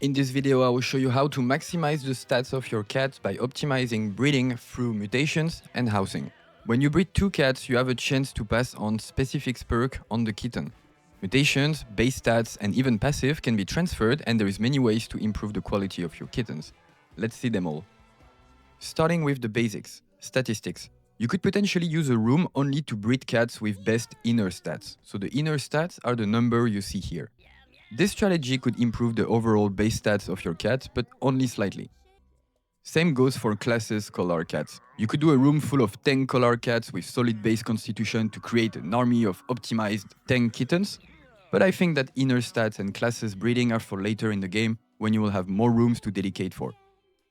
In this video, I will show you how to maximize the stats of your cat by optimizing breeding through mutations and housing. When you breed two cats, you have a chance to pass on specific perk on the kitten. Mutations, base stats, and even passive can be transferred, and there is many ways to improve the quality of your kittens. Let's see them all. Starting with the basics, statistics. You could potentially use a room only to breed cats with best inner stats. So the inner stats are the number you see here. This strategy could improve the overall base stats of your cat, but only slightly. Same goes for classes color cats. You could do a room full of 10 color cats with solid base constitution to create an army of optimized 10 kittens, but I think that inner stats and classes breeding are for later in the game when you will have more rooms to dedicate for.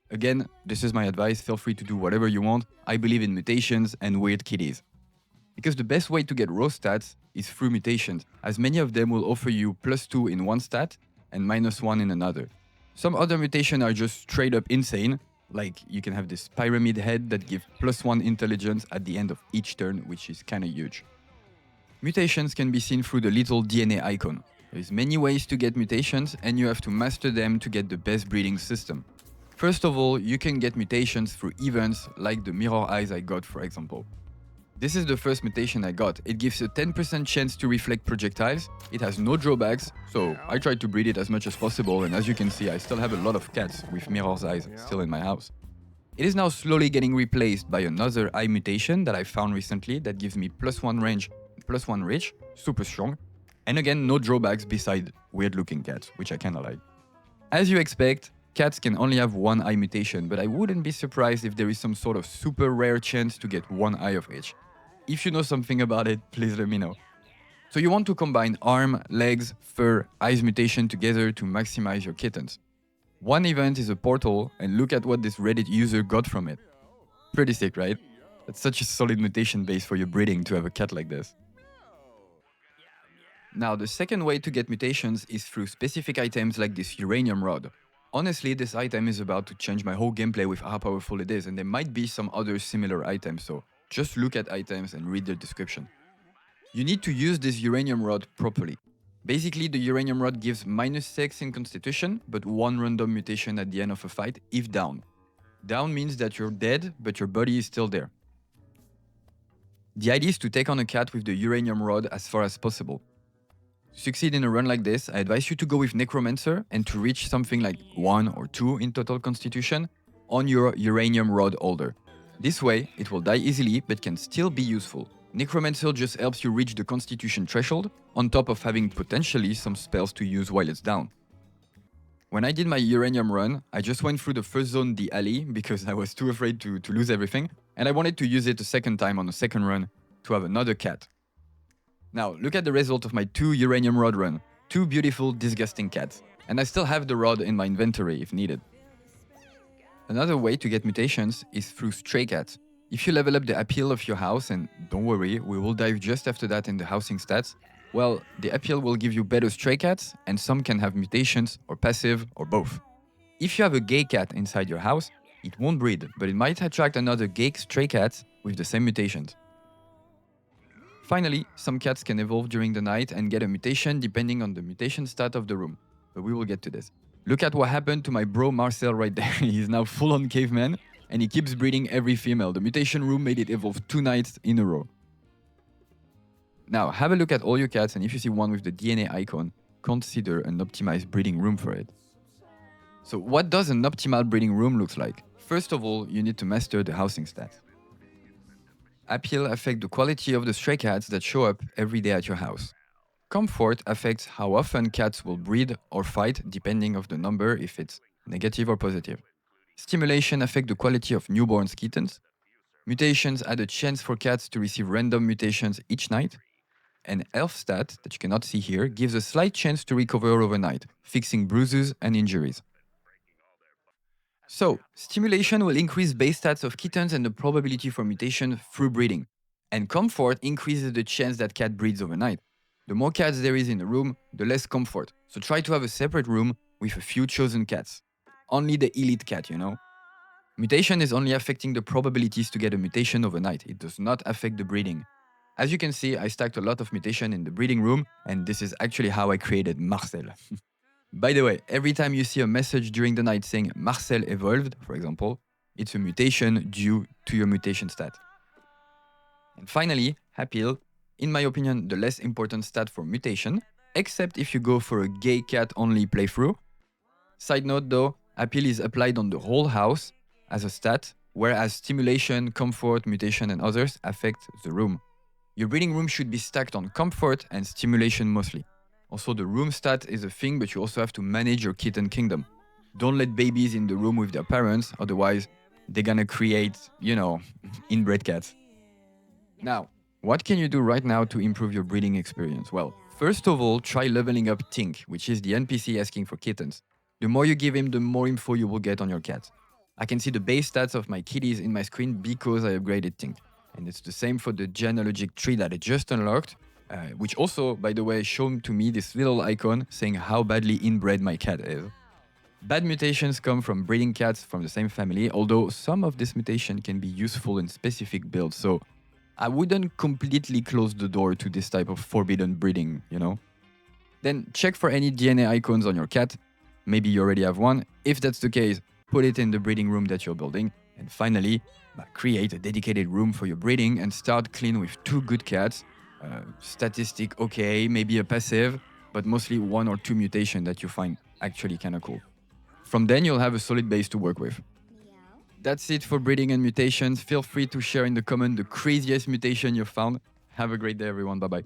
Again, this is my advice, feel free to do whatever you want. I believe in mutations and weird kitties. Because the best way to get raw stats is through mutations, as many of them will offer you +2 in one stat and -1 in another. Some other mutations are just straight up insane, like you can have this pyramid head that gives +1 intelligence at the end of each turn, which is kinda huge. Mutations can be seen through the little DNA icon. There's many ways to get mutations, and you have to master them to get the best breeding system. First of all, you can get mutations through events like the mirror eyes I got, for example. This is the first mutation I got. It gives a 10% chance to reflect projectiles. It has no drawbacks, so I tried to breed it as much as possible, and as you can see, I still have a lot of cats with mirror's eyes still in my house. It is now slowly getting replaced by another eye mutation that I found recently that gives me +1 range, +1 reach, super strong, and again, no drawbacks beside weird looking cats, which I kinda like. As you expect, cats can only have one eye mutation, but I wouldn't be surprised if there is some sort of super rare chance to get one eye of each. If you know something about it, please let me know. So you want to combine arm, legs, fur, eyes mutation together to maximize your kittens. One event is a portal, and look at what this Reddit user got from it. Pretty sick, right? That's such a solid mutation base for your breeding to have a cat like this. Now, the second way to get mutations is through specific items like this uranium rod. Honestly, this item is about to change my whole gameplay with how powerful it is, and there might be some other similar items, so just look at items and read the description. You need to use this uranium rod properly. Basically, the uranium rod gives -6 in constitution, but one random mutation at the end of a fight if down. Down means that you're dead, but your body is still there. The idea is to take on a cat with the uranium rod as far as possible. To succeed in a run like this, I advise you to go with Necromancer and to reach something like 1 or 2 in total constitution on your uranium rod holder. This way, it will die easily but can still be useful. Necromancer just helps you reach the constitution threshold, on top of having potentially some spells to use while it's down. When I did my uranium run, I just went through the first zone, the alley, because I was too afraid to lose everything, and I wanted to use it a second time on a second run to have another cat. Now, look at the result of my 2 uranium rod run. 2 beautiful, disgusting cats. And I still have the rod in my inventory if needed. Another way to get mutations is through stray cats. If you level up the appeal of your house, and don't worry, we will dive just after that in the housing stats, well, the appeal will give you better stray cats, and some can have mutations, or passive, or both. If you have a gay cat inside your house, it won't breed, but it might attract another gay stray cat with the same mutations. Finally, some cats can evolve during the night and get a mutation depending on the mutation stat of the room, but we will get to this. Look at what happened to my bro Marcel right there. He's now full on caveman, and he keeps breeding every female. The mutation room made it evolve 2 nights in a row. Now, have a look at all your cats, and if you see one with the DNA icon, consider an optimized breeding room for it. So what does an optimal breeding room look like? First of all, you need to master the housing stats. Appeal affects the quality of the stray cats that show up every day at your house. Comfort affects how often cats will breed or fight depending on the number, if it's negative or positive. Stimulation affects the quality of newborn kittens. Mutations add a chance for cats to receive random mutations each night. And health stat, that you cannot see here, gives a slight chance to recover overnight, fixing bruises and injuries. So, stimulation will increase base stats of kittens and the probability for mutation through breeding. And comfort increases the chance that cat breeds overnight. The more cats there is in the room, the less comfort. So try to have a separate room with a few chosen cats. Only the elite cat, you know? Mutation is only affecting the probabilities to get a mutation overnight. It does not affect the breeding. As you can see, I stacked a lot of mutation in the breeding room, and this is actually how I created Marcel. By the way, every time you see a message during the night saying Marcel evolved, for example, it's a mutation due to your mutation stat. And finally, Happil, in my opinion, the less important stat for mutation, except if you go for a gay cat only playthrough. Side note though, Happil is applied on the whole house as a stat, whereas stimulation, comfort, mutation, and others affect the room. Your breeding room should be stacked on comfort and stimulation mostly. Also, the room stat is a thing, but you also have to manage your kitten kingdom. Don't let babies in the room with their parents, otherwise, they're gonna create, inbred cats. Now, what can you do right now to improve your breeding experience? Well, first of all, try leveling up Tink, which is the NPC asking for kittens. The more you give him, the more info you will get on your cat. I can see the base stats of my kitties in my screen because I upgraded Tink. And it's the same for the genealogic tree that I just unlocked, which also, by the way, showed to me this little icon saying how badly inbred my cat is. Bad mutations come from breeding cats from the same family, although some of this mutation can be useful in specific builds, so I wouldn't completely close the door to this type of forbidden breeding, Then check for any DNA icons on your cat. Maybe you already have one. If that's the case, put it in the breeding room that you're building. And finally, create a dedicated room for your breeding and start clean with 2 good cats. Statistic okay, maybe a passive, but mostly 1 or 2 mutation that you find actually kind of cool. From then, you'll have a solid base to work with. That's it for breeding and mutations. Feel free to share in the comment the craziest mutation you found. Have a great day, everyone. Bye-bye.